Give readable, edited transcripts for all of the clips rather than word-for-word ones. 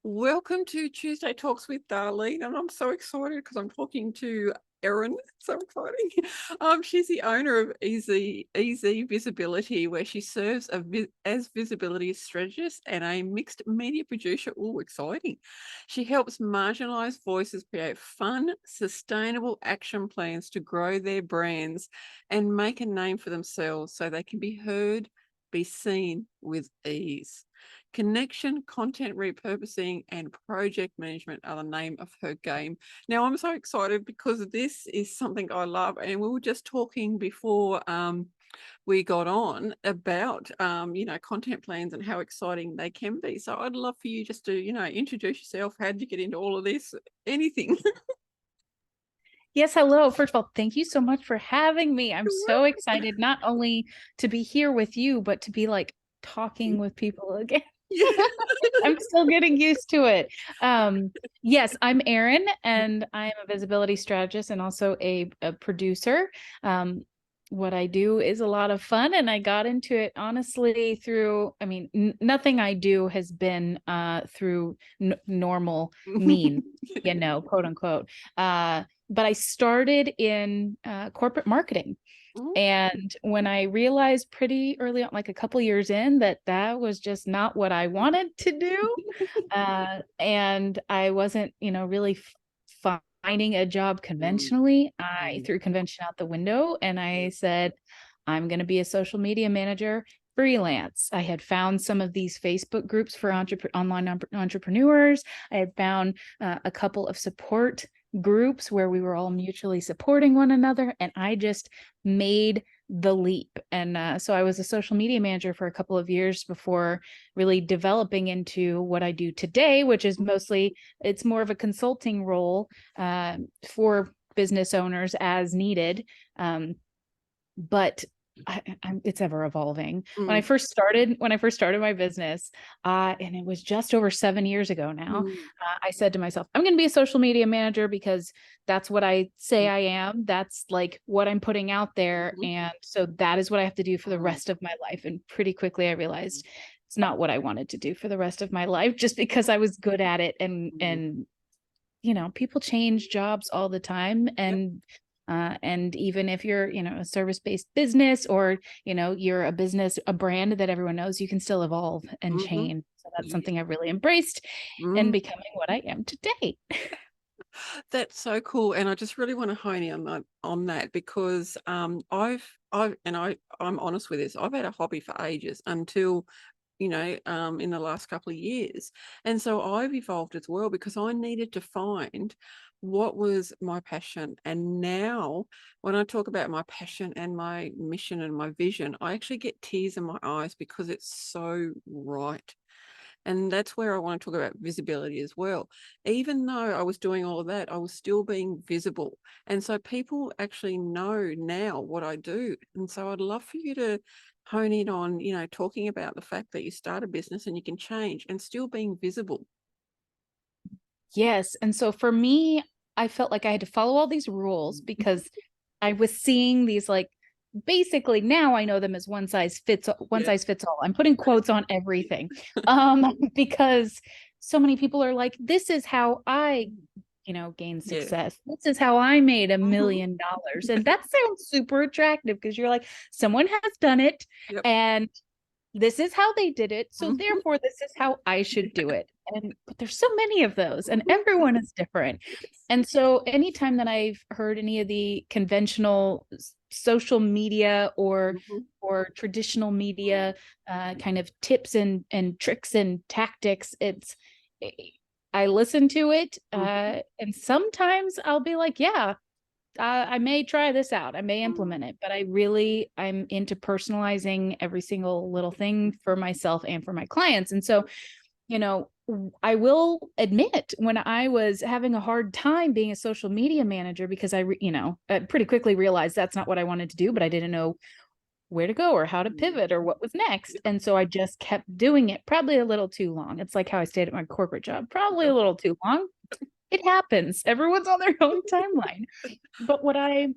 Welcome to Tuesday Talks with Darlene, and I'm so excited because I'm talking to Erin. So exciting! She's the owner of Easy Visibility, where she serves as visibility strategist and a mixed media producer. Oh, exciting! She helps marginalised voices create fun, sustainable action plans to grow their brands and make a name for themselves, so they can be heard, be seen with ease. Connection, content repurposing, and project management are the name of her game. Now, I'm so excited because this is something I love, and we were just talking before we got on about content plans and how exciting they can be. So I'd love for you just to introduce yourself. How did you get into all of this? Anything. Yes, hello. First of all, thank you so much for having me. I'm so excited not only to be here with you, but to be like talking with people again. Yeah. I'm still getting used to it. Yes, I'm Erin, and I am a visibility strategist and also a producer. What I do is a lot of fun, and I got into it honestly through, I mean, nothing I do has been through normal mean, quote unquote. But I started in corporate marketing. And when I realized pretty early on, like a couple years in, that that was just not what I wanted to do, and I wasn't, really finding a job conventionally, I threw convention out the window and I said, I'm going to be a social media manager freelance. I had found some of these Facebook groups for online entrepreneurs. I had found a couple of support groups where we were all mutually supporting one another. And I just made the leap. And so I was a social media manager for a couple of years before really developing into what I do today, which is mostly, it's more of a consulting role for business owners as needed. But it's ever evolving. When I first started my business, and it was just over 7 years ago now, I said to myself, I'm going to be a social media manager because that's what I say I am. That's like what I'm putting out there. And so that is what I have to do for the rest of my life. And pretty quickly I realized it's not what I wanted to do for the rest of my life, just because I was good at it. And people change jobs all the time. And even if you're, a service-based business, or, you're a business, a brand that everyone knows, you can still evolve and change. So that's something I've really embraced and becoming what I am today. That's so cool, and I just really want to hone in on that because I'm honest with this. I've had a hobby for ages until in the last couple of years, and so I've evolved as well because I needed to find what was my passion. And now, when I talk about my passion and my mission and my vision, I actually get tears in my eyes because it's so right. And that's where I want to talk about visibility as well. Even though I was doing all of that, I was still being visible. And so people actually know now what I do. And so I'd love for you to hone in on, talking about the fact that you start a business and you can change and still being visible. Yes. And so for me, I felt like I had to follow all these rules because I was seeing these, like, basically now I know them as one Yeah. size fits all. I'm putting quotes on everything. Because so many people are like, this is how I, gain Yeah. success. This is how I made $1 Mhm. million. And that sounds super attractive because you're like, someone has done it Yep. and this is how they did it. So Mhm. therefore, this is how I should do it. But there's so many of those, and Mhm. everyone is different. Yes. And so anytime that I've heard any of the conventional social media Mhm. or traditional media kind of tips and tricks and tactics, eh, I listen to it, Mhm. and sometimes I'll be like, yeah, I may try this out. I may Mhm. implement it, but I'm into personalizing every single little thing for myself and for my clients. And so, I will admit when I was having a hard time being a social media manager because I pretty quickly realized that's not what I wanted to do, but I didn't know where to go or how to pivot or what was next. Yep. And so I just kept doing it, probably a little too long. It's like how I stayed at my corporate job, probably a Yep. little too long. It happens. Everyone's on their own timeline. But what I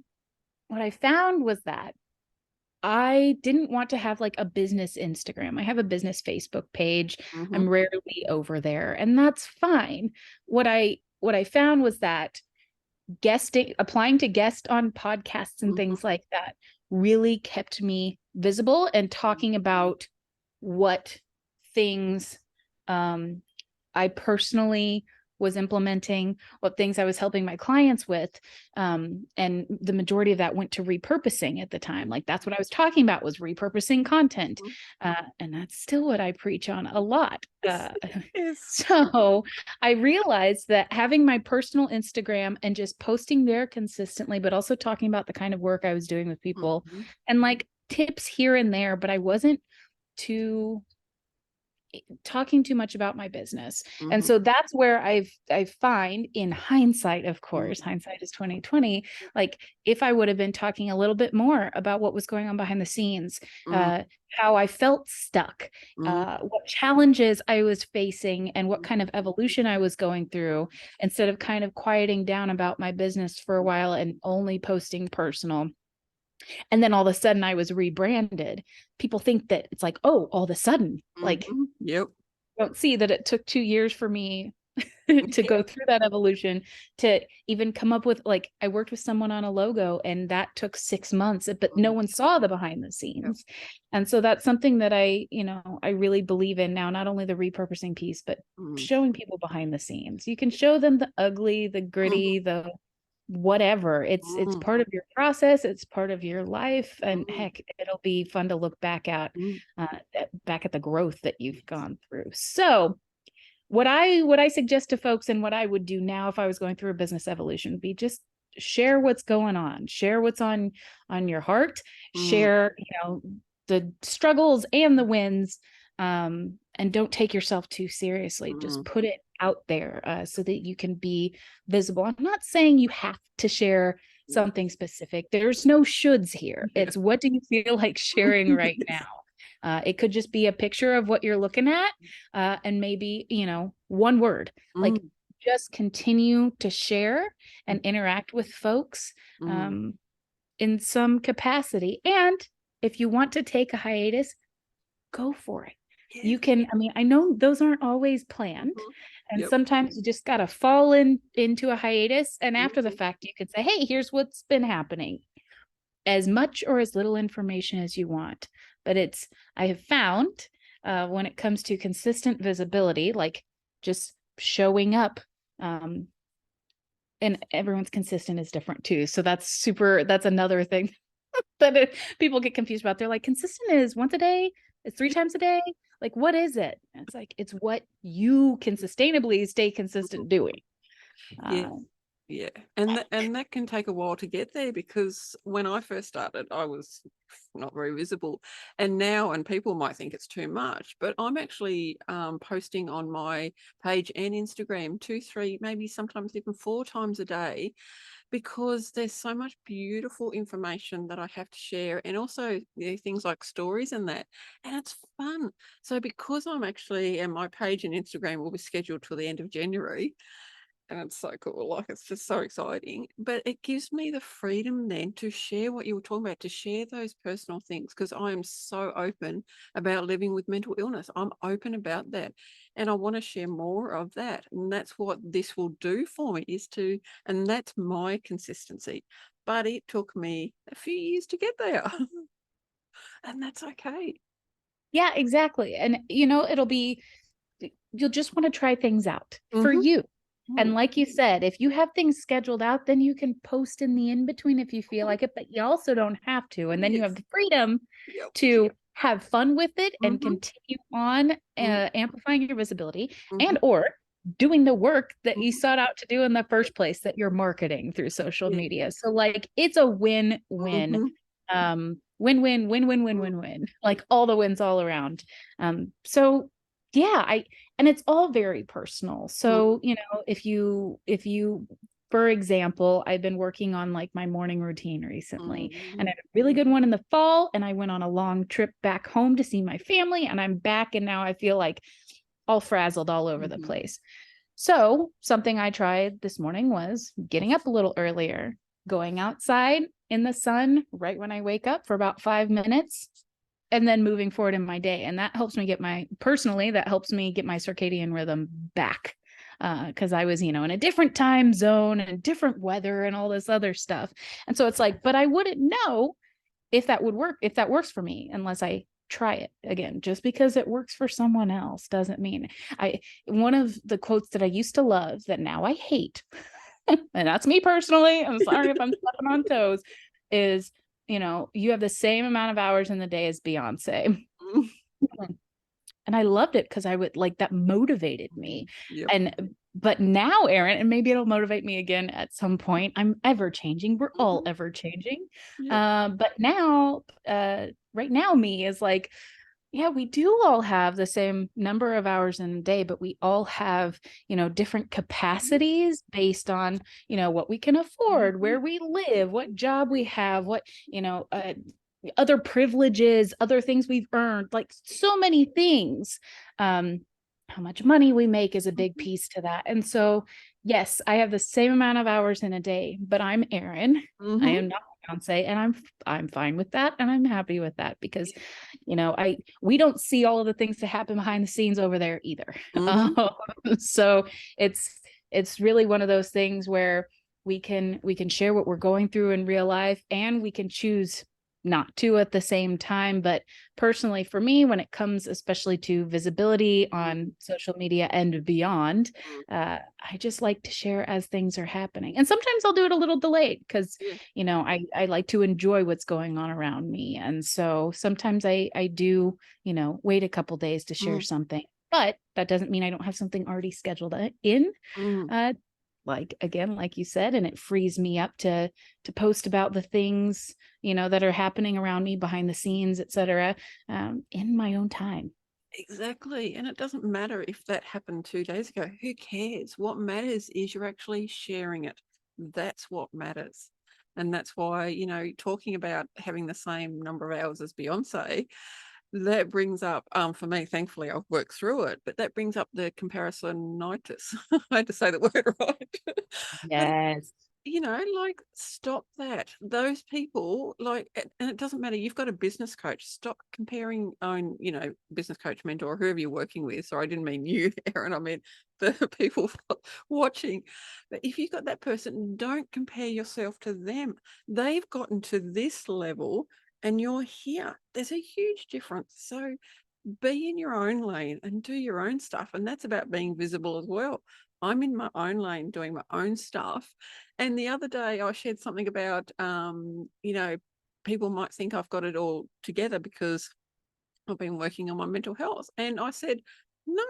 found was that I didn't want to have like a business Instagram. I have a business Facebook page. Mhm. I'm rarely over there, and that's fine. What I found was that applying to guest on podcasts and Mhm. things like that really kept me visible and talking about what things I personally was implementing, what things I was helping my clients with. And the majority of that went to repurposing at the time. Like that's what I was talking about, was repurposing content. Mhm. And that's still what I preach on a lot. Yes. So I realized that having my personal Instagram and just posting there consistently, but also talking about the kind of work I was doing with people Mhm. and like tips here and there, but I wasn't too talking too much about my business. And Mhm. so that's where I find, in hindsight, of course, Mhm. hindsight is 2020, like if I would have been talking a little bit more about what was going on behind the scenes, Mhm. how I felt stuck, Mhm. what challenges I was facing and what kind of evolution I was going through, instead of kind of quieting down about my business for a while and only posting personal. And then all of a sudden I was rebranded. People think that it's like, oh, all of a sudden, like, Mhm. Yep. don't see that it took 2 years for me to go through that evolution, to even come up with, like, I worked with someone on a logo and that took 6 months, but no one saw the behind the Yep. scenes. And so that's something that I really believe in now, not only the repurposing piece, but Mhm. showing people behind the scenes. You can show them the ugly, the Mhm. gritty, the whatever. It's Mhm. part of your process, it's part of your life, and Mhm. heck, it'll be fun to look Mhm. uh, back at the growth that you've gone through. So what I suggest to folks, and what I would do now if I was going through a business evolution, would be just share what's going on, share what's on your heart, Mhm. share, the struggles and the wins, and don't take yourself too seriously. Just Mhm. put it out there, so that you can be visible. I'm not saying you have to share Yeah. something specific. There's no shoulds here. Yeah. It's, what do you feel like sharing right Yes. now? It could just be a picture of what you're looking at, and maybe, one word. Like, Mhm. just continue to share and interact with folks, Mhm. um, in some capacity. And if you want to take a hiatus, go for it. You Yes. can, I mean, I know those aren't always planned. Mhm. And Yep. sometimes you just got to fall into a hiatus. And after the Mhm. fact, you could say, hey, here's what's been happening. As much or as little information as you want. But I have found, when it comes to consistent visibility, like just showing up, um, and everyone's consistent is different too. So that's another thing that people get confused about. They're like, consistent is once a day, it's 3 times a day. Like, what is it? And it's like, it's what you can sustainably stay consistent doing. Yeah. Uh, Yeah. And that can take a while to get there, because when I first started, I was not very visible. And now, and people might think it's too much, but I'm actually posting on my page and Instagram 2, 3, maybe sometimes even 4 times a day, because there's so much beautiful information that I have to share, and also things like stories and that, and it's fun. So because and my page and Instagram will be scheduled till the end of January, and it's so cool. Like, it's just so exciting. But it gives me the freedom then to share what you were talking about, to share those personal things, because I am so open about living with mental illness. I'm open about that. And I want to share more of that. And that's what this will do for me, and that's my consistency. But it took me a few years to get there. And that's okay. yeah, exactly. And you'll just want to try things out for Mm-hmm. you. Mm-hmm. And like you said, if you have things scheduled out, then you can post in the in between if you feel like it, but you also don't have to. And then you have Yes. the freedom Yep. to have fun with it and Mm-hmm. continue on, Mm-hmm. amplifying your visibility, Mm-hmm. and or doing the work that you Mm-hmm. sought out to do in the first place, that you're marketing through social Yeah. media. So like, it's a win-win. Mm-hmm. Win-win, win-win, win-win-win, like all the wins all around. So yeah, and it's all very personal. Mm-hmm. So, if you, for example, I've been working on like my morning routine recently, and I had a really good one in the fall, and I went on a long trip back home to see my family, and I'm back, and now I feel like all frazzled all over the Mm-hmm. place. So something I tried this morning was getting up a little earlier. going outside in the sun right when I wake up for about 5 minutes, and then moving forward in my day. And that helps me get my circadian rhythm back. Because I was, in a different time zone and different weather and all this other stuff. And so it's like, but I wouldn't know if that would work, if that works for me, unless I try it again. Just because it works for someone else doesn't mean one of the quotes that I used to love that now I hate, and that's me personally, I'm sorry if I'm stepping on toes, is, you have the same amount of hours in the day as Beyonce. And I loved it because I would that motivated me. Yep. But now, Erin, and maybe it'll motivate me again at some point. I'm ever changing. We're all ever changing. Yep. But now, right now, me is like, yeah, we do all have the same number of hours in a day, but we all have, different capacities based on, what we can afford, where we live, what job we have, what, other privileges, other things we've earned, like so many things. How much money we make is a big piece to that. And so, yes, I have the same amount of hours in a day, but I'm Erin. I am not Beyonce, and I'm fine with that, and I'm happy with that because, we don't see all of the things that happen behind the scenes over there either. So it's really one of those things where we can share what we're going through in real life, and we can choose not to at the same time. But personally, for me, when it comes especially to visibility on social media and beyond, I just like to share as things are happening. And sometimes I'll do it a little delayed because, I like to enjoy what's going on around me. And so sometimes I do, wait a couple days to share something. But that doesn't mean I don't have something already scheduled in. Again, like you said, and it frees me up to post about the things, that are happening around me behind the scenes, etc., in my own time. Exactly. And it doesn't matter if that happened 2 days ago. Who cares? What matters is you're actually sharing it. That's what matters. And that's why, talking about having the same number of hours as Beyonce, that brings up, for me, thankfully, I've worked through it, but that brings up the comparisonitis. I had to say the word right. Yes. Stop that. Those people, and it doesn't matter. You've got a business coach. Stop comparing own, business coach, mentor, whoever you're working with. Sorry, I didn't mean you, Erin. I mean the people watching. But if you've got that person, don't compare yourself to them. They've gotten to this level and you're here. There's a huge difference. So be in your own lane and do your own stuff. And that's about being visible as well. I'm in my own lane doing my own stuff. And the other day I shared something about, people might think I've got it all together because I've been working on my mental health. And I said, no,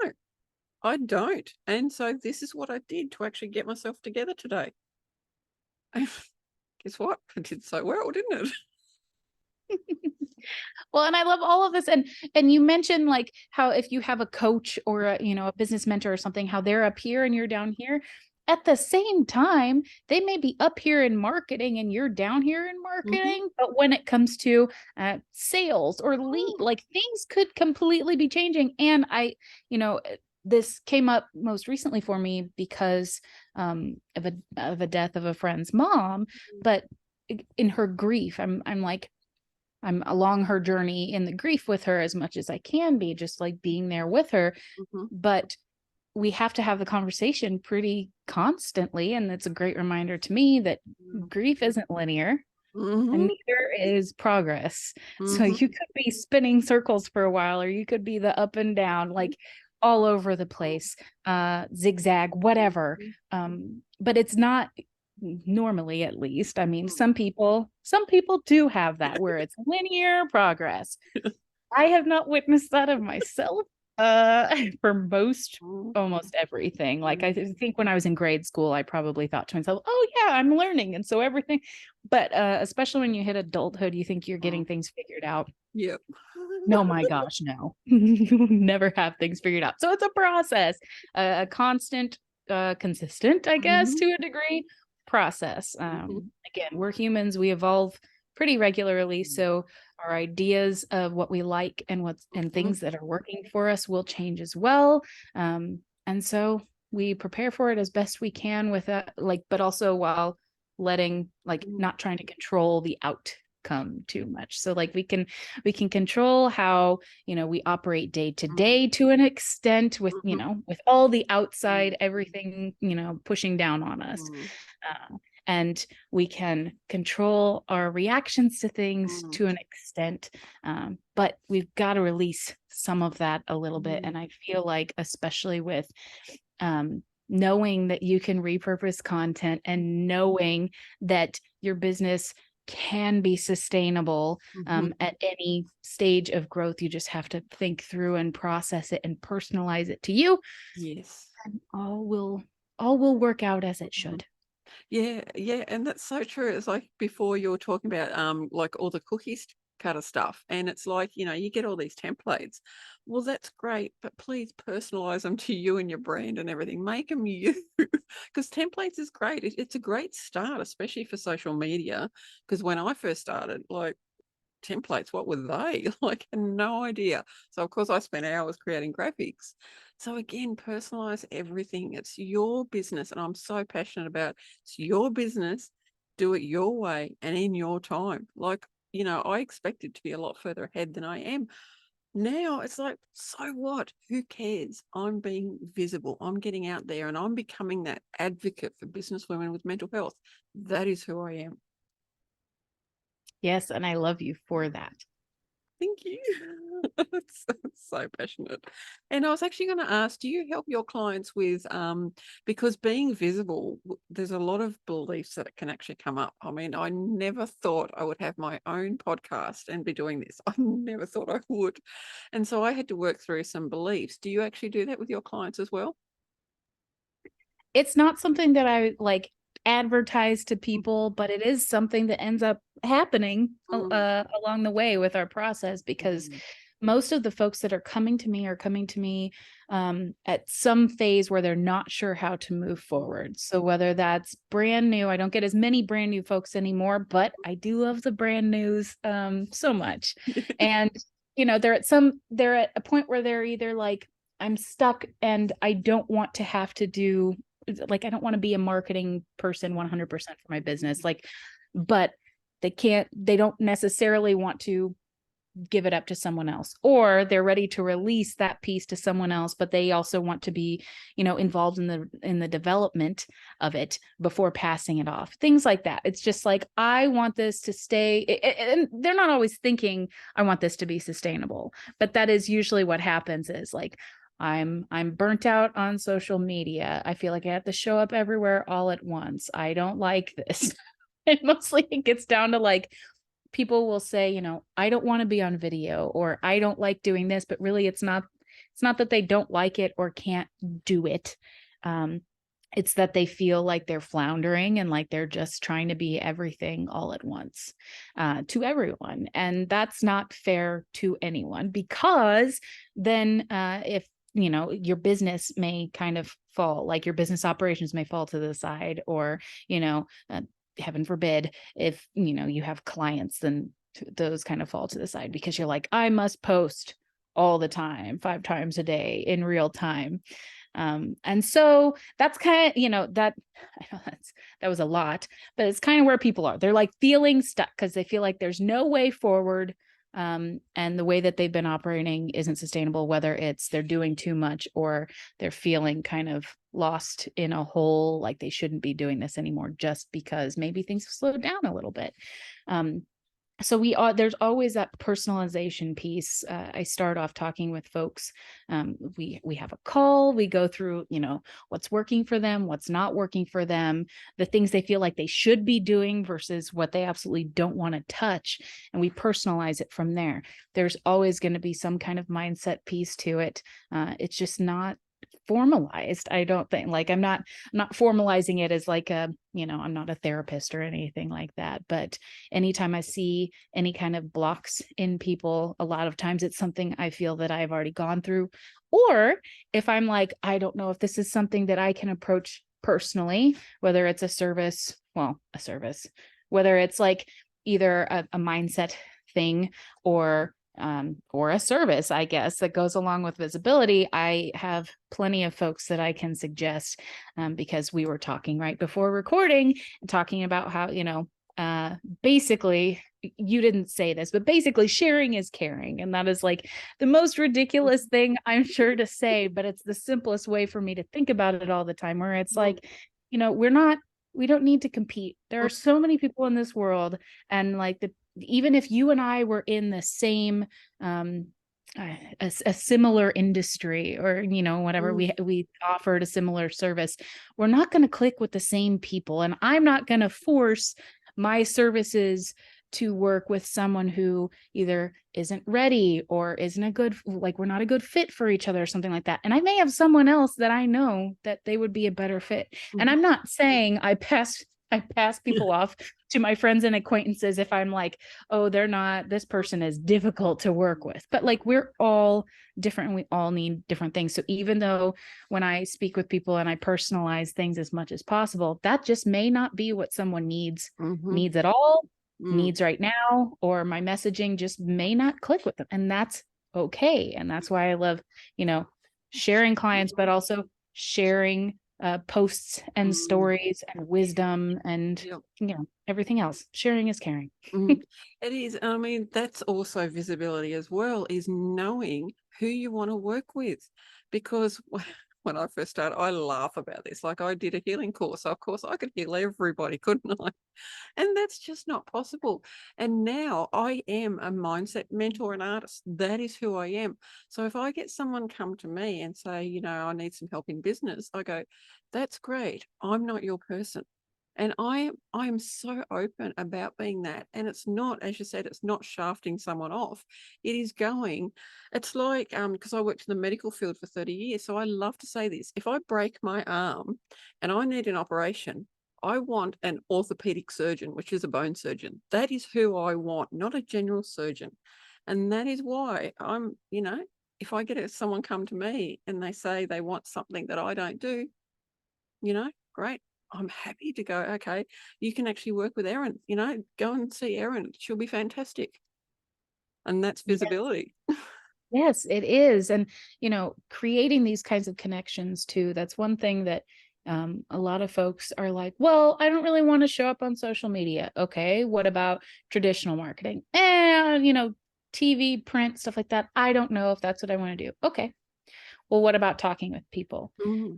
I don't. And so this is what I did to actually get myself together today. And guess what? I did so well, didn't it? Well, and I love all of this. And you mentioned how if you have a coach or a business mentor or something, how they're up here and you're down here. At the same time, they may be up here in marketing and you're down here in marketing. But when it comes to sales or lead, things could completely be changing. And this came up most recently for me because of a death of a friend's mom. But in her grief, I'm along her journey in the grief with her as much as I can be, just being there with her. But we have to have the conversation pretty constantly. And it's a great reminder to me that grief isn't linear and neither is progress. So you could be spinning circles for a while, or you could be the up and down, all over the place, zigzag, whatever. But it's not, normally, at least. I mean, some people do have that where it's linear progress. I have not witnessed that of myself for almost everything. I think when I was in grade school, I probably thought to myself, oh yeah, I'm learning. And so everything, but especially when you hit adulthood, you think you're getting things figured out. Yep. No, my gosh, no. You never have things figured out. So it's a process, a constant, consistent, I guess, to a degree, process. Again, we're humans, we evolve pretty regularly, so our ideas of what we like and things that are working for us will change as well. And so we prepare for it as best we can with that, but also while letting, like, Mm, not trying to control the outcome too much. So like we can control how, we operate day to mm, day to an extent with, mhm, with all the outside, mm, everything, pushing down on us. mm, And we can control our reactions to things mm, to an extent, but we've got to release some of that a little bit. mm, And I feel like, especially with knowing that you can repurpose content and knowing that your business can be sustainable mhm. at any stage of growth, you just have to think through and process it and personalize it to you, Yes. and all will work out as it Mhm. should. Yeah, yeah, and that's so true. It's like before you were talking about like all the cookies cutter stuff, and it's like, you get all these templates. Well, that's great, but please personalize them to you and your brand and everything. Make them you, because templates is great. It's a great start, especially for social media. Because when I first started, like templates, what were they? Like, had no idea. So of course I spent hours creating graphics. So again, personalize everything. It's your business, and I'm so passionate about it's your business. Do it your way and in your time. Like, I expected to be a lot further ahead than I am. Now it's like, so what? Who cares? I'm being visible. I'm getting out there and I'm becoming that advocate for business women with mental health. That is who I am. Yes, and I love you for that. Thank you. It's so passionate. And I was actually going to ask, do you help your clients with because being visible, there's a lot of beliefs that can actually come up. I mean, I never thought I would have my own podcast and be doing this. I never thought I would. And so I had to work through some beliefs. Do you actually do that with your clients as well? It's not something that I like advertise to people, but it is something that ends up happening Mm, along the way with our process, because mm, most of the folks that are coming to me at some phase where they're not sure how to move forward. So whether that's brand new, I don't get as many brand new folks anymore, but I do love the brand news so much. mm. And they're at a point where they're either like, I'm stuck and I don't want to have to do, like, I don't want to be a marketing person 100% for my business, like, but they don't necessarily want to give it up to someone else, or they're ready to release that piece to someone else, but they also want to be, involved in the development of it before passing it off, things like that. It's just like, I want this to stay, and they're not always thinking I want this to be sustainable, but that is usually what happens, is like, I'm burnt out on social media. I feel like I have to show up everywhere all at once. I don't like this. And mostly it gets down to like, people will say, I don't want to be on video, or I don't like doing this, but really it's not that they don't like it or can't do it. Um, it's that they feel like they're floundering and like they're just trying to be everything all at once to everyone. And that's not fair to anyone, because then if your business may kind of fall, like your business operations may fall to the side, or heaven forbid, if you have clients, then those kind of fall to the side because you're like, I must post all the time, 5 times a day in real time. And so that's kind of, that, I know that was a lot, but it's kind of where people are. They're like feeling stuck because they feel like there's no way forward. And the way that they've been operating isn't sustainable, whether it's they're doing too much or they're feeling kind of lost in a hole, like they shouldn't be doing this anymore just because maybe things have slowed down a little bit. Um, so there's always that personalization piece. I start off talking with folks. We have a call, we go through what's working for them, what's not working for them, the things they feel like they should be doing versus what they absolutely don't want to touch, and we personalize it from there. There's always going to be some kind of mindset piece to it. It's just not formalized. I don't think, like, I'm not formalizing it as like I'm not a therapist or anything like that, but anytime I see any kind of blocks in people, a lot of times it's something I feel that I've already gone through. Or if I'm like, I don't know if this is something that I can approach personally, whether it's a service, whether it's like either a mindset thing, or or a service, I guess, that goes along with visibility, I have plenty of folks that I can suggest, because we were talking right before recording, talking about how, basically, you didn't say this, but basically sharing is caring. And that is like the most ridiculous thing I'm sure to say, but it's the simplest way for me to think about it all the time, where it's like, we don't need to compete. There are so many people in this world, and like even if you and I were in the same a similar industry, or whatever, we offered a similar service, we're not going to click with the same people, and I'm not going to force my services to work with someone who either isn't ready or isn't we're not a good fit for each other or something like that. And I may have someone else that I know that they would be a better fit. And I'm not saying I pass people off to my friends and acquaintances if I'm like, oh, this person is difficult to work with. But like, we're all different and we all need different things. So even though when I speak with people and I personalize things as much as possible, that just may not be what someone needs at all, needs right now, or my messaging just may not click with them. And that's okay. And that's why I love, sharing clients, but also sharing posts and stories and wisdom and everything else. Sharing is caring. It is. I mean, that's also visibility as well, is knowing who you want to work with. Because when I first started, I laugh about this. Like, I did a healing course, so of course I could heal everybody, couldn't I? And that's just not possible. And now I am a mindset mentor and artist. That is who I am. So if I get someone come to me and say, I need some help in business, I go, that's great. I'm not your person. And I am so open about being that. And it's not, as you said, it's not shafting someone off. It is it's like, because I worked in the medical field for 30 years. So I love to say this. If I break my arm and I need an operation, I want an orthopedic surgeon, which is a bone surgeon. That is who I want, not a general surgeon. And that is why I'm, if I get someone come to me and they say they want something that I don't do, great. I'm happy to go, okay, you can actually work with Erin, go and see Erin. She'll be fantastic. And that's visibility. Yes, it is. And, creating these kinds of connections too, that's one thing that a lot of folks are like, well, I don't really want to show up on social media. Okay, what about traditional marketing? And, TV, print, stuff like that. I don't know if that's what I want to do. Okay. Well, what about talking with people?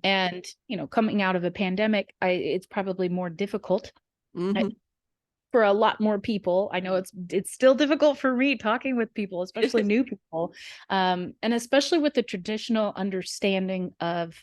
And, coming out of a pandemic, it's probably more difficult for a lot more people. I know it's still difficult for me talking with people, especially new people. And especially with the traditional understanding of,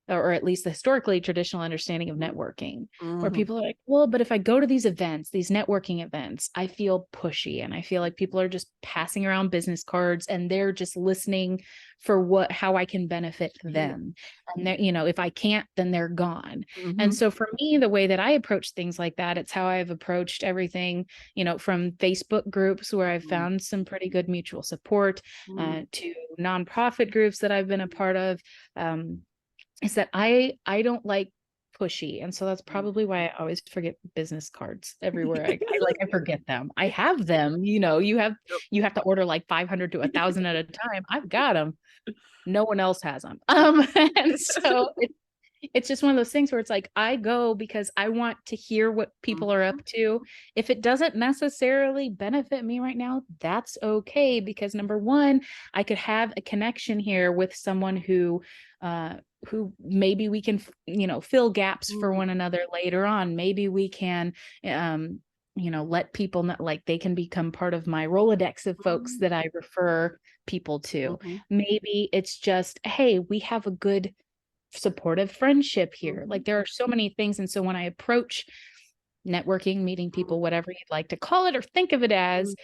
or at least the historically traditional understanding of networking, where people are like, well, but if I go to these events, these networking events, I feel pushy and I feel like people are just passing around business cards and they're just listening for how I can benefit them. And if I can't, then they're gone. And so for me, the way that I approach things like that, it's how I've approached everything, from Facebook groups where I've found some pretty good mutual support, to nonprofit groups that I've been a part of, is that I don't like pushy. And so that's probably why I always forget business cards everywhere. I forget them. I have them, you have to order like 500 to 1,000 at a time. I've got them. No one else has them. And so it's just one of those things where it's like, I go because I want to hear what people are up to. If it doesn't necessarily benefit me right now, that's okay. Because number one, I could have a connection here with someone who maybe we can, fill gaps for one another later on. Maybe we can, let people know, like they can become part of my Rolodex of folks that I refer people to. Maybe it's just, hey, we have a good supportive friendship here. Like there are so many things. And so when I approach networking, meeting people, whatever you'd like to call it or think of it as, is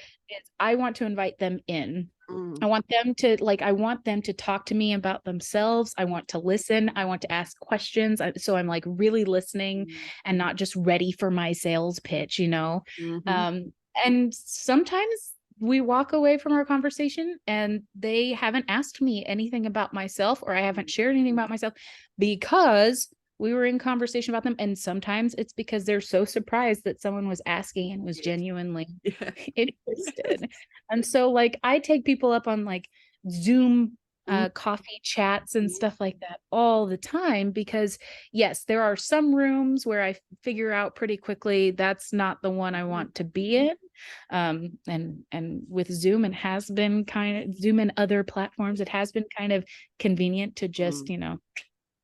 I want to invite them in. I want them to talk to me about themselves. I want to listen. I want to ask questions. So I'm like really listening and not just ready for my sales pitch, and sometimes we walk away from our conversation and they haven't asked me anything about myself, or I haven't shared anything about myself because we were in conversation about them. And sometimes it's because they're so surprised that someone was asking and was Yes. genuinely Yeah. interested. And so like I take people up on like Zoom Mm, coffee chats and mm, stuff like that all the time, because yes, there are some rooms where I figure out pretty quickly that's not the one I want to be in. And with Zoom, it has been kind of Zoom and other platforms, it has been kind of convenient to just, mm.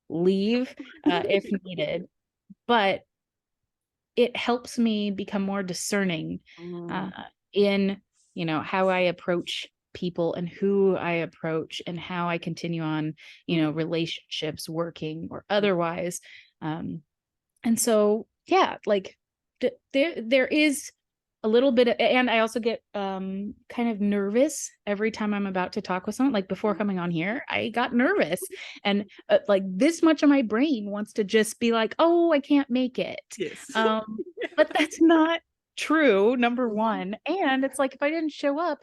leave if needed. But it helps me become more discerning Mm, in, how I approach people and who I approach and how I continue on, mm, relationships, working or otherwise. And so, yeah, like there is a little bit of, and I also get kind of nervous every time I'm about to talk with someone. Like before mm. coming on here, I got nervous, and like this much of my brain wants to just be like, oh, I can't make it. Yes. But that's not true, number Mhm. one. And it's like if I didn't show up,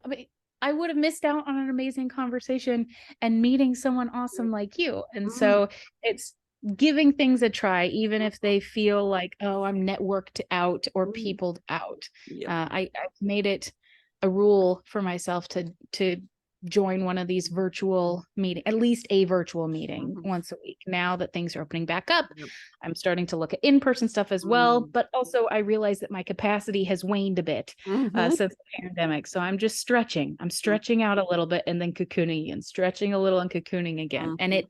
I mean, I would have missed out on an amazing conversation and meeting someone awesome like you. And Mm, so it's giving things a try, even if they feel like, oh, I'm networked out or mm. peopled out. Yep. I've made it a rule for myself to join one of these virtual meeting, at least a virtual meeting Mhm. once a week. Now that things are opening back up, Yep. I'm starting to look at in-person stuff as well. Mm. But also I realize that my capacity has waned a bit Mhm. since the pandemic. So I'm just stretching. I'm Mm, stretching out a little bit and then cocooning and stretching a little and cocooning again. And mhm. it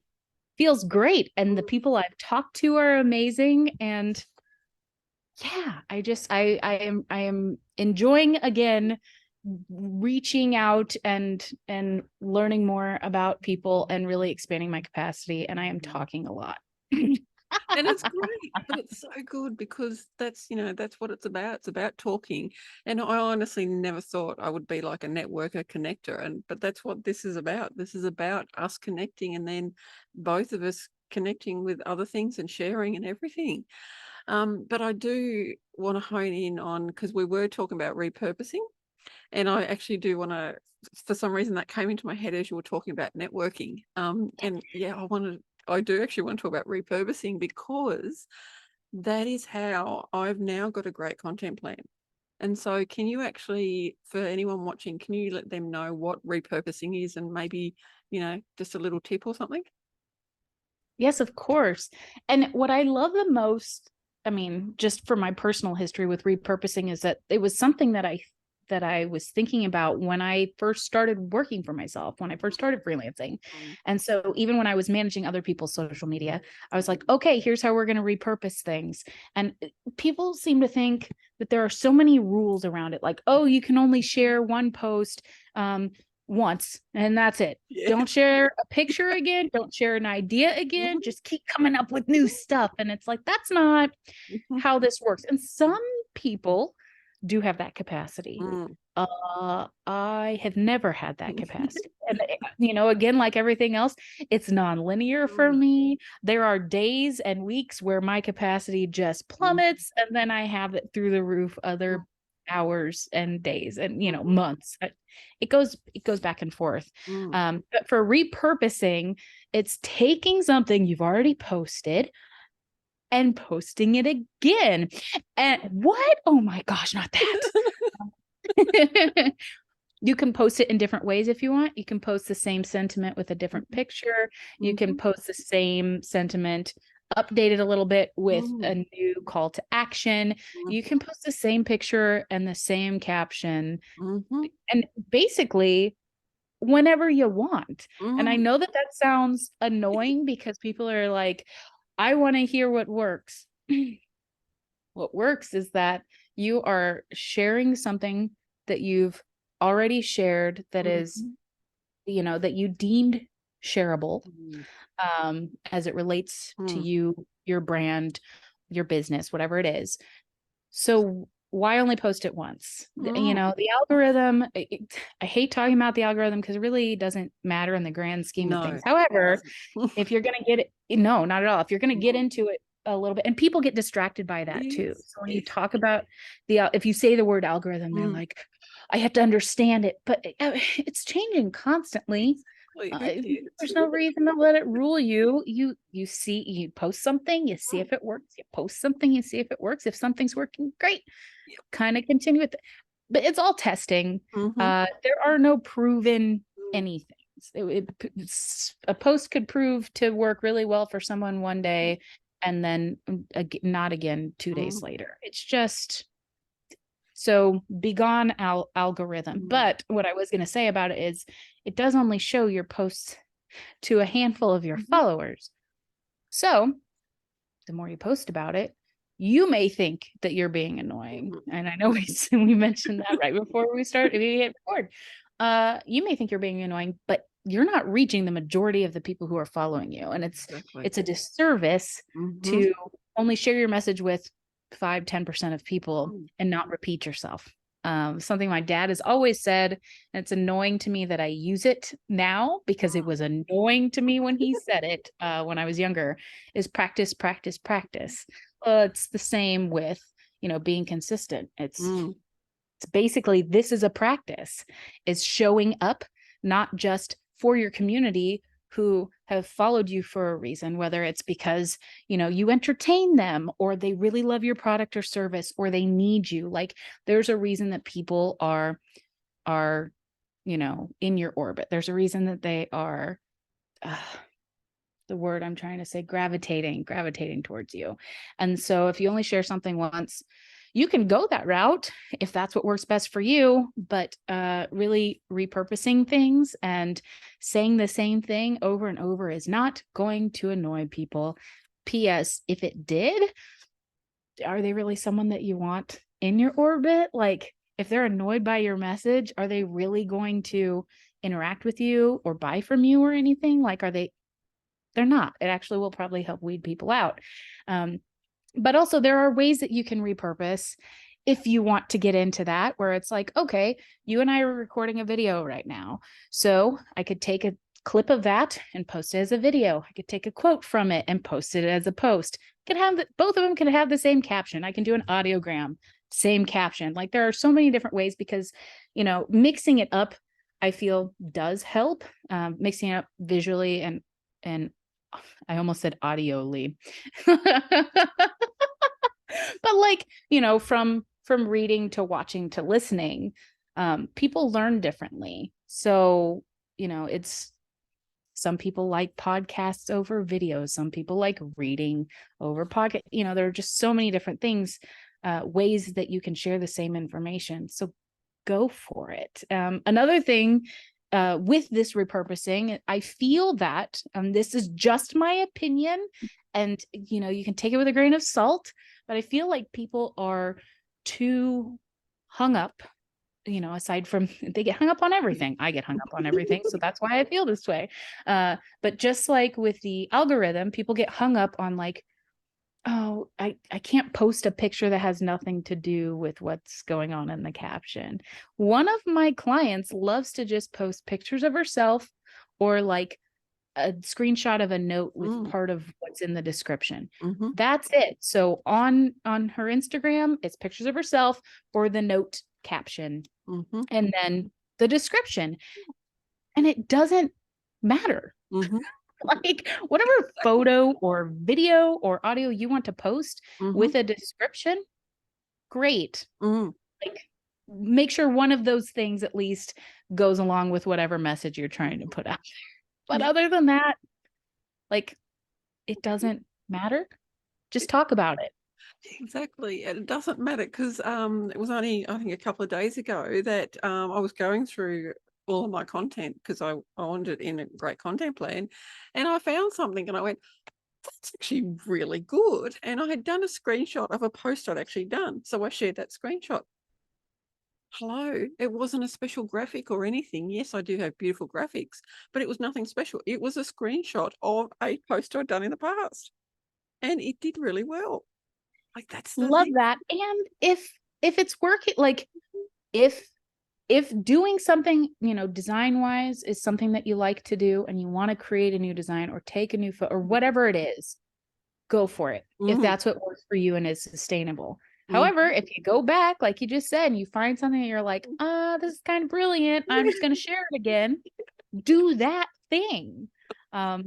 feels great. And the Mm, people I've talked to are amazing. And yeah, I am enjoying again reaching out and learning more about people and really expanding my capacity. And I am mhm. talking a lot. And it's great, but it's so good because that's what it's about. It's about talking. And I honestly never thought I would be like a networker connector. But that's what this is about. This is about us connecting and then both of us connecting with other things and sharing and everything. But I do want to hone in on, because we were talking about repurposing, and I actually do want to, for some reason that came into my head as you were talking about networking. And yeah, I do actually want to talk about repurposing, because that is how I've now got a great content plan. And so can you actually, for anyone watching, can you let them know what repurposing is, and maybe, just a little tip or something? Yes, of course. And what I love the most, I mean, just for my personal history with repurposing, is that it was something that I was thinking about when I first started working for myself, when I first started freelancing. Mm, And so even when I was managing other people's social media, I was like, okay, here's how we're going to repurpose things. And people seem to think that there are so many rules around it, like, oh, you can only share one post once and that's it. yeah. Don't share a picture again. Don't share an idea again. Mhm, Just keep coming up with new stuff. And it's like, that's not mhm, how this works. And some people do have that capacity. mm. I have never had that capacity. And, again, like everything else, it's nonlinear for Mm, me. There are days and weeks where my capacity just mm, plummets, and then I have it through the roof other hours and days and, mhm, months. It goes back and forth. mm, But for repurposing, it's taking something you've already posted and posting it again. And what? Oh my gosh, not that. You can post it in different ways if you want. You can post the same sentiment with a different picture. You can mhm, post the same sentiment, update it a little bit with mm, a new call to action. mm, You can post the same picture and the same caption, mhm, and basically whenever you want. And I mm. know that that sounds annoying because people are like, I want to hear what works. What works is that you are sharing something that you've already shared, that is, Mhm. that you deemed shareable, Mm, as it relates to mm, you, your brand, your business, whatever it is. So why only post it once? mm. The algorithm, I hate talking about the algorithm because it really doesn't matter in the grand scheme of No, things. it However, doesn't. if you're going to get it, no, not at all. If you're going to get Mm. into it a little bit, and people get distracted by that too. Yes, So when you yes. talk about if you say the word algorithm, they're Mm. like, I have to understand it, but it's changing constantly. Exactly. Who cares? There's no reason to let it rule you. You see, you post something, you see if it works. You post something, you see if it works. If something's working, great. Yep. Kind of continue with it. But it's all testing. Mhm. There are no proven Mm. anything. A post could prove to work really well for someone one day, and then not again 2 days Mm. later. It's just so begone algorithm. Mm. But what I was going to say about it is it does only show your posts to a handful of your Mhm. followers. So the more you post about it, you may think that you're being annoying. Mhm. And I know we mentioned that right before we hit record. You may think you're being annoying, but you're not reaching the majority of the people who are following you. And Exactly. it's a disservice Mhm. to only share your message with 5-10% of people Mm. and not repeat yourself. Something my dad has always said, and it's annoying to me that I use it now because it was annoying to me when he said it when I was younger, is practice, practice, practice. It's the same with, being consistent. Mm. It's basically, this is a practice, is showing up, not just for your community who have followed you for a reason, whether it's because, you entertain them or they really love your product or service or they need you. Like there's a reason that people are, in your orbit. There's a reason that they are, the word I'm trying to say, gravitating towards you. And so if you only share something once, you can go that route if that's what works best for you, but really repurposing things and saying the same thing over and over is not going to annoy people. P.S. If it did, are they really someone that you want in your orbit? Like if they're annoyed by your message, are they really going to interact with you or buy from you or anything? Like, they're not. It actually will probably help weed people out. But also there are ways that you can repurpose if you want to get into that, where it's like, okay, you and I are recording a video right now. So I could take a clip of that and post it as a video. I could take a quote from it and post it as a post. Both of them can have the same caption. I can do an audiogram, same caption. Like there are so many different ways because, mixing it up, I feel does help. Mixing it up visually and I almost said audioly. But like, from reading to watching to listening, people learn differently. So, it's some people like podcasts over videos. Some people like reading over podcast. There are just so many different things, ways that you can share the same information. So go for it. Another thing with this repurposing, I feel that this is just my opinion, and you can take it with a grain of salt, but I feel like people are too hung up. Aside from they get hung up on everything. I get hung up on everything, so that's why I feel this way. But just like with the algorithm, people get hung up on like, oh, I can't post a picture that has nothing to do with what's going on in the caption. One of my clients loves to just post pictures of herself or like a screenshot of a note with part of what's in the description. Mhm. That's it. So on her Instagram, it's pictures of herself or the note caption Mhm. and then the description. And it doesn't matter. Mhm. Like whatever photo or video or audio you want to post Mhm. with a description, great. Mm. Like make sure one of those things at least goes along with whatever message you're trying to put out. But Yeah. other than that, like it doesn't matter. Just talk about it. Exactly. And it doesn't matter because it was only, I think, a couple of days ago that I was going through all of my content because I wanted it in a great content plan, and I found something and I went, that's actually really good. And I had done a screenshot of a post I'd actually done. So I shared that screenshot. Hello, it wasn't a special graphic or anything. Yes, I do have beautiful graphics, but it was nothing special. It was a screenshot of a post I'd done in the past, and it did really well. Like that's the Love thing. that. And if it's working, like if doing something, design wise is something that you like to do and you want to create a new design or take a new photo or whatever it is, go for it. If Mhm. that's what works for you and is sustainable. Mhm. However, if you go back, like you just said, and you find something that you're like, this is kind of brilliant, I'm just going to share it again. Do that thing. I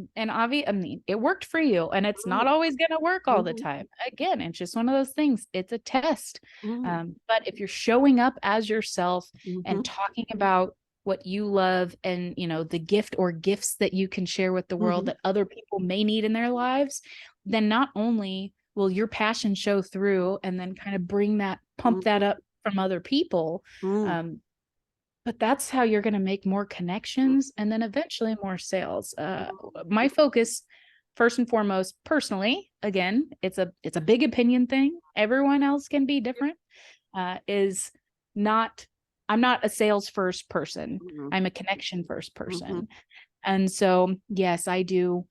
mean, it worked for you, and it's Mm, not always going to work all the mhm, time. Again, it's just one of those things. It's a test. mm, But if you're showing up as yourself and mhm, talking about what you love and, the gift or gifts that you can share with the world mhm, that other people may need in their lives, then not only will your passion show through and then kind of pump that mhm, up from other people, mm, um, but that's how you're going to make more connections and then eventually more sales. My focus, first and foremost, personally, again, it's a big opinion thing. Everyone else can be different. Is not I'm not a sales first person. mhm, I'm a connection first mhm, person. And so, yes, I do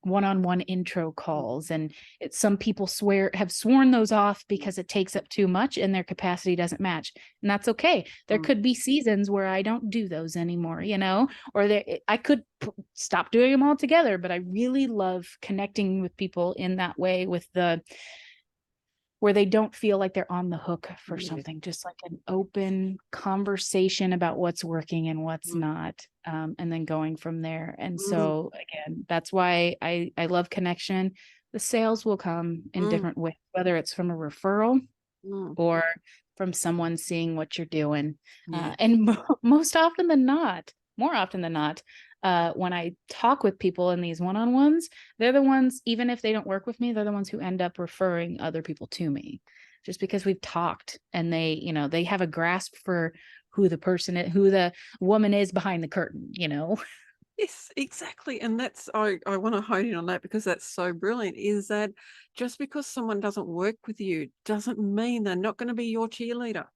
one-on-one intro calls, and some people have sworn those off because it takes up too much and their capacity doesn't match. And that's okay. There mm, could be seasons where I don't do those anymore, or I could stop doing them altogether, but I really love connecting with people in that way, where they don't feel like they're on the hook for yeah, something, just like an open conversation about what's working and what's mm, not, and then going from there. And mm, so again, that's why I love connection. The sales will come in mm, different ways, whether it's from a referral mm, or from someone seeing what you're doing. yeah, And most often than not, more often than not, when I talk with people in these one-on-ones, they're the ones, even if they don't work with me, they're the ones who end up referring other people to me, just because we've talked and they have a grasp for who who the woman is behind the curtain. yes, exactly. And I want to hone in on that because that's so brilliant. Is that just because someone doesn't work with you doesn't mean they're not going to be your cheerleader.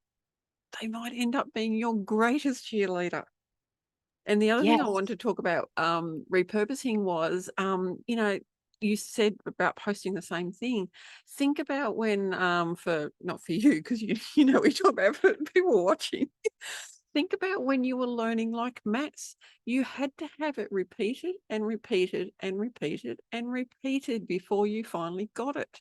They might end up being your greatest cheerleader. And the other thing I wanted Yes. to talk about, repurposing was, you said about posting the same thing. Think about when, not for you, because we talk about for people watching. Think about when you were learning like maths. You had to have it repeated and repeated and repeated and repeated before you finally got it.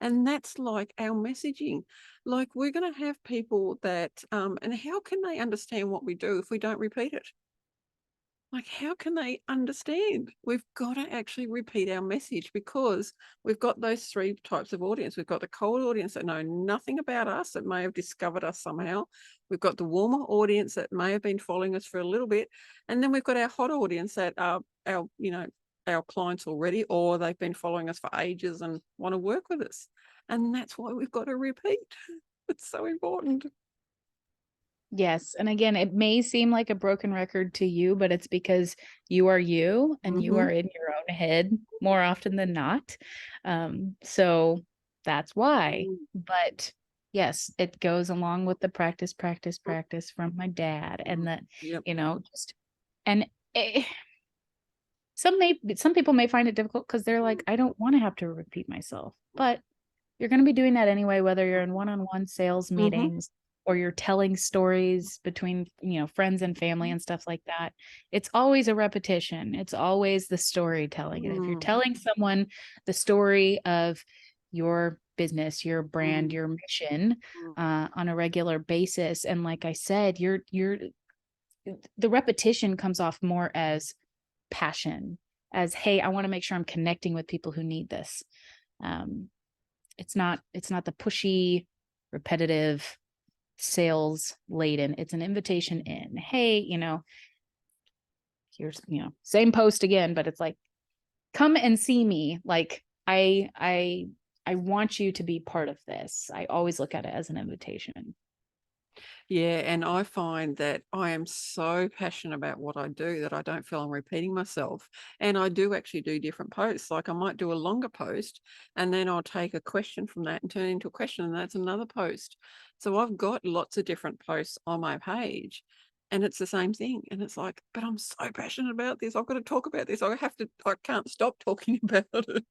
And that's like our messaging. Like we're going to have people that, and how can they understand what we do if we don't repeat it? Like, how can they understand? We've got to actually repeat our message because we've got those three types of audience. We've got the cold audience that know nothing about us, that may have discovered us somehow. We've got the warmer audience that may have been following us for a little bit. And then we've got our hot audience that are our clients already, or they've been following us for ages and want to work with us. And that's why we've got to repeat. It's so important. Yes. And again, it may seem like a broken record to you, but it's because you are you and you Mm-hmm. are in your own head more often than not. So that's why. But yes, it goes along with the practice, practice, practice from my dad. And that, Yep. just, and some people may find it difficult because they're like, I don't want to have to repeat myself. But you're going to be doing that anyway, whether you're in one-on-one sales Mm-hmm. meetings or you're telling stories between, friends and family and stuff like that. It's always a repetition. It's always the storytelling. And if you're Mm-hmm. telling someone the story of your business, your brand, Mm-hmm. your mission, on a regular basis, and like I said, the repetition comes off more as passion, as, hey, I want to make sure I'm connecting with people who need this. Um, it's not the pushy, repetitive, sales laden. It's an invitation in. Hey, here's, same post again, but it's like, come and see me. Like I want you to be part of this. I always look at it as an invitation. Yeah, and I find that I am so passionate about what I do that I don't feel I'm repeating myself. And I do actually do different posts. Like I might do a longer post and then I'll take a question from that and turn it into a question, and that's another post. So I've got lots of different posts on my page. And it's the same thing. And it's like, but I'm so passionate about this. I've got to talk about this. I can't stop talking about it.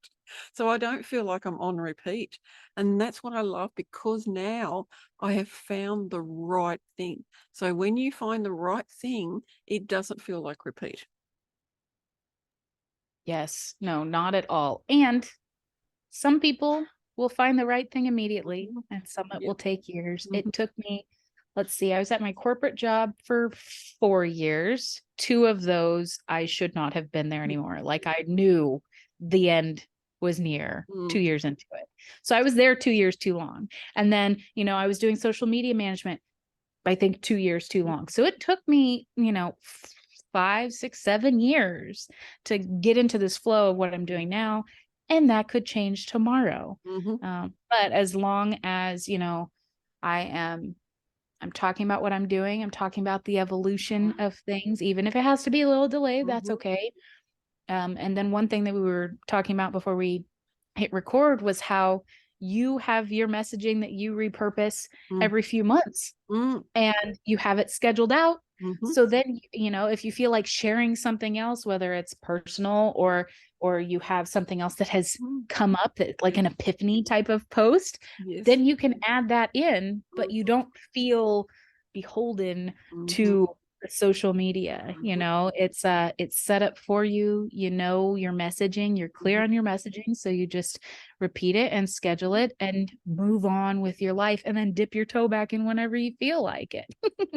So I don't feel like I'm on repeat. And that's what I love, because now I have found the right thing. So when you find the right thing, it doesn't feel like repeat. Yes, no, not at all. And some people will find the right thing immediately, Mhm. and some it will Yep. take years. Mhm. It took me let's see, I was at my corporate job for 4 years. 2 of those, I should not have been there anymore. Like I knew the end was near 2 years into it. So I was there 2 years too long. And then, I was doing social media management, I think 2 years too long. So it took me, 5, 6, 7 years to get into this flow of what I'm doing now. And that could change tomorrow. But as long as, I'm talking about what I'm doing, I'm talking about the evolution of things, even if it has to be a little delayed, that's okay. And then one thing that we were talking about before we hit record was how you have your messaging that you repurpose every few months and you have it scheduled out. So then, if you feel like sharing something else, whether it's personal or you have something else that has come up, that like an epiphany type of post, then you can add that in, but you don't feel beholden to social media. It's set up for you, your messaging, you're clear on your messaging, so you just repeat it and schedule it and move on with your life, and then dip your toe back in whenever you feel like it.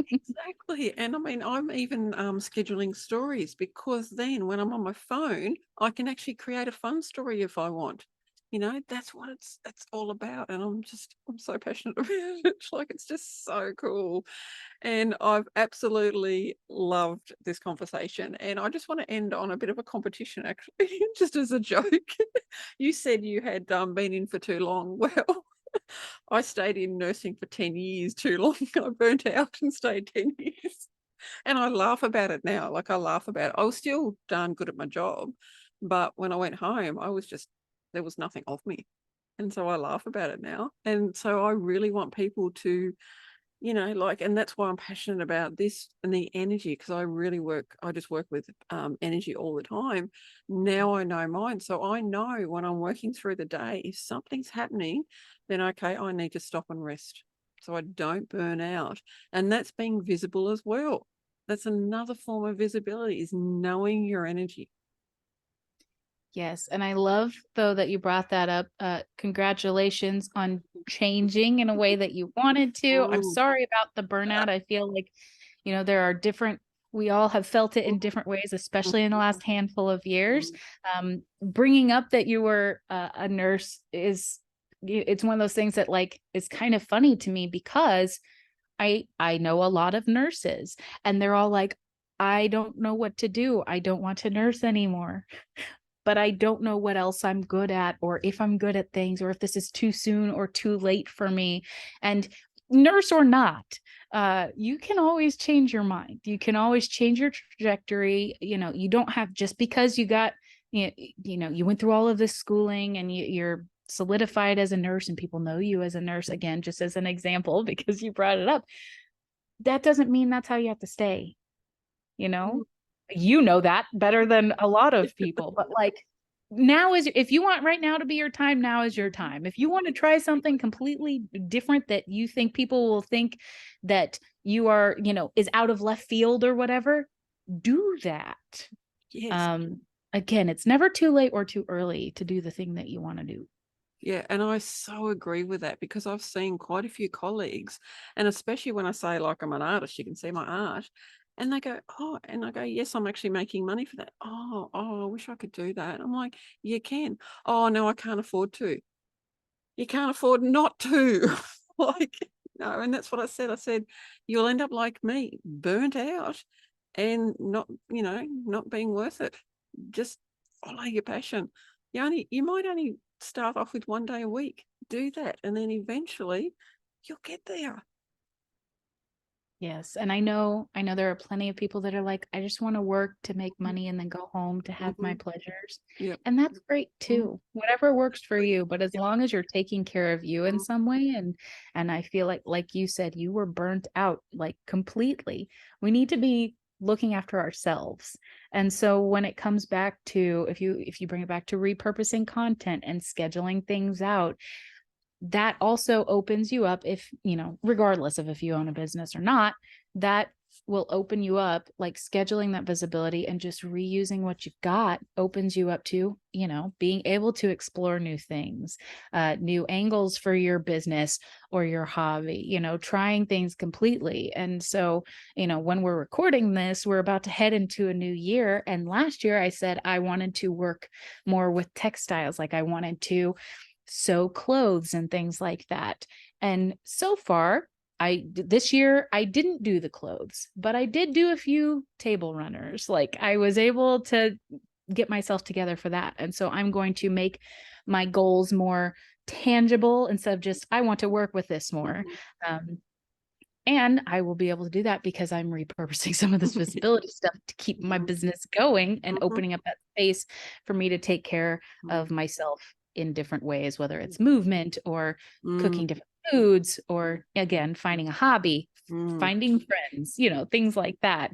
Exactly. And I mean, I'm even scheduling stories, because then when I'm on my phone, I can actually create a fun story if I want. That's what it's all about. And I'm so passionate about it. Like, it's just so cool. And I've absolutely loved this conversation. And I just want to end on a bit of a competition, actually, just as a joke. You said you had been in for too long. Well, I stayed in nursing for 10 years too long. I burnt out and stayed 10 years. And I laugh about it now. Like, I laugh about it. I was still darn good at my job. But when I went home, there was nothing of me. And so I laugh about it now. And so I really want people to, and that's why I'm passionate about this and the energy, because I just work with energy all the time. Now I know mine. So I know when I'm working through the day, if something's happening, then okay, I need to stop and rest so I don't burn out. And that's being visible as well. That's another form of visibility, is knowing your energy. Yes. And I love, though, that you brought that up. Congratulations on changing in a way that you wanted to. I'm sorry about the burnout. I feel like, there are we all have felt it in different ways, especially in the last handful of years. Bringing up that you were a nurse it's one of those things that is kind of funny to me, because I know a lot of nurses and they're all like, I don't know what to do. I don't want to nurse anymore. But I don't know what else I'm good at, or if I'm good at things, or if this is too soon or too late for me. And nurse or not, you can always change your mind. You can always change your trajectory. You don't have, just because you got, you went through all of this schooling and you're solidified as a nurse and people know you as a nurse, again, just as an example, because you brought it up, that doesn't mean that's how you have to stay. You know that better than a lot of people, but now if you want right now to be your time, now is your time. If you want to try something completely different that you think people will think that you are, is out of left field or whatever, do that. Yes. Again, it's never too late or too early to do the thing that you want to do. Yeah, and I so agree with that, because I've seen quite a few colleagues, and especially when I say, like, I'm an artist, you can see my art, and they go, oh, and I go, yes, I'm actually making money for that. Oh, I wish I could do that. I'm like, you can. Oh, no, I can't afford to. You can't afford not to. Like, no, and that's what I said. I said, you'll end up like me, burnt out and not being worth it. Just follow your passion. You might only start off with 1 day a week. Do that, and then eventually you'll get there. Yes. And I know there are plenty of people that are like, I just want to work to make money and then go home to have my pleasures. Yeah. And that's great too. Whatever works for you. But as long as you're taking care of you in some way, and I feel like you said, you were burnt out completely. We need to be looking after ourselves. And so when it comes back to, if you bring it back to repurposing content and scheduling things out, that also opens you up, if regardless of if you own a business or not, that will open you up, like scheduling that visibility and just reusing what you've got opens you up to, being able to explore new things, new angles for your business or your hobby, trying things completely. And so, when we're recording this, we're about to head into a new year. And last year I said I wanted to work more with textiles, like I wanted to sew clothes and things like that. And so far, this year I didn't do the clothes, but I did do a few table runners. Like I was able to get myself together for that. And so I'm going to make my goals more tangible instead of just, I want to work with this more. And I will be able to do that because I'm repurposing some of this visibility stuff to keep my business going and opening up that space for me to take care of myself in different ways, whether it's movement or cooking different foods, or again, finding a hobby, finding friends, things like that.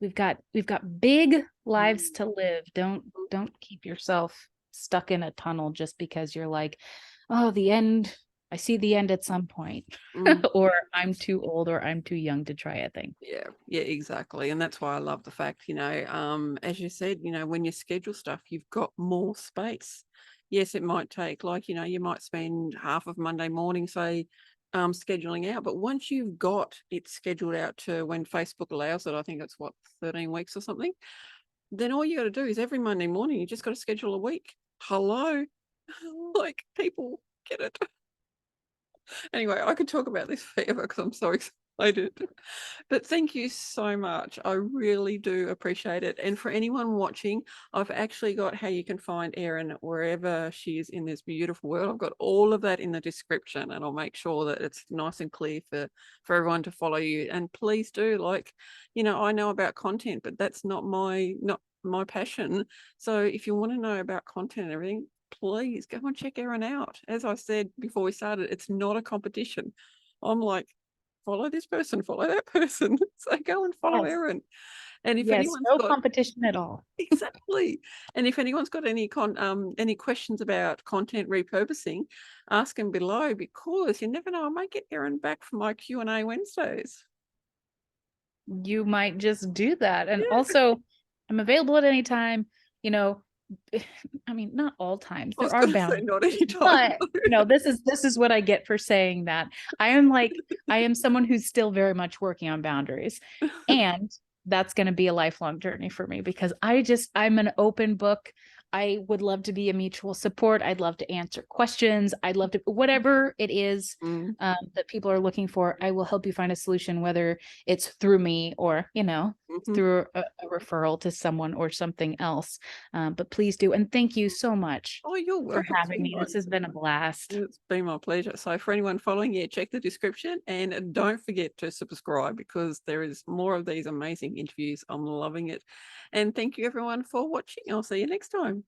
We've got big lives to live. Don't keep yourself stuck in a tunnel just because you're like, oh, the end. I see the end at some point, or I'm too old or I'm too young to try a thing. Yeah, exactly. And that's why I love the fact, as you said, when you schedule stuff, you've got more space. Yes, it might take you might spend half of Monday morning, say, scheduling out, but once you've got it scheduled out to when Facebook allows it, I think it's 13 weeks or something, then all you got to do is every Monday morning, you just got to schedule a week. Hello, like people get it. Anyway, I could talk about this forever because I'm so excited. But thank you so much. I really do appreciate it. And for anyone watching, I've actually got how you can find Erin wherever she is in this beautiful world. I've got all of that in the description, and I'll make sure that it's nice and clear for everyone to follow you. And please do, I know about content, but that's not my passion. So if you want to know about content and everything, please go and check Erin out. As I said before we started, it's not a competition. I'm like, follow this person, follow that person. So go and follow Erin. And if anyone's no got competition at all. exactly, and if anyone's got any questions about content repurposing, ask them below, because you never know, I might get Erin back for my Q&A Wednesdays. You might just do that. And also, I'm available at any time. I mean, not all times. There are boundaries. Not any time. But this is what I get for saying that. I am someone who's still very much working on boundaries. And that's going to be a lifelong journey for me, because I'm an open book. I would love to be a mutual support. I'd love to answer questions. I'd love to, whatever it is that people are looking for, I will help you find a solution, whether it's through me or, through a referral to someone or something else. But please do. And thank you so much you're welcome for having me. This has been a blast. It's been my pleasure. So for anyone following, check the description, and don't forget to subscribe, because there is more of these amazing interviews. I'm loving it. And thank you everyone for watching. I'll see you next time.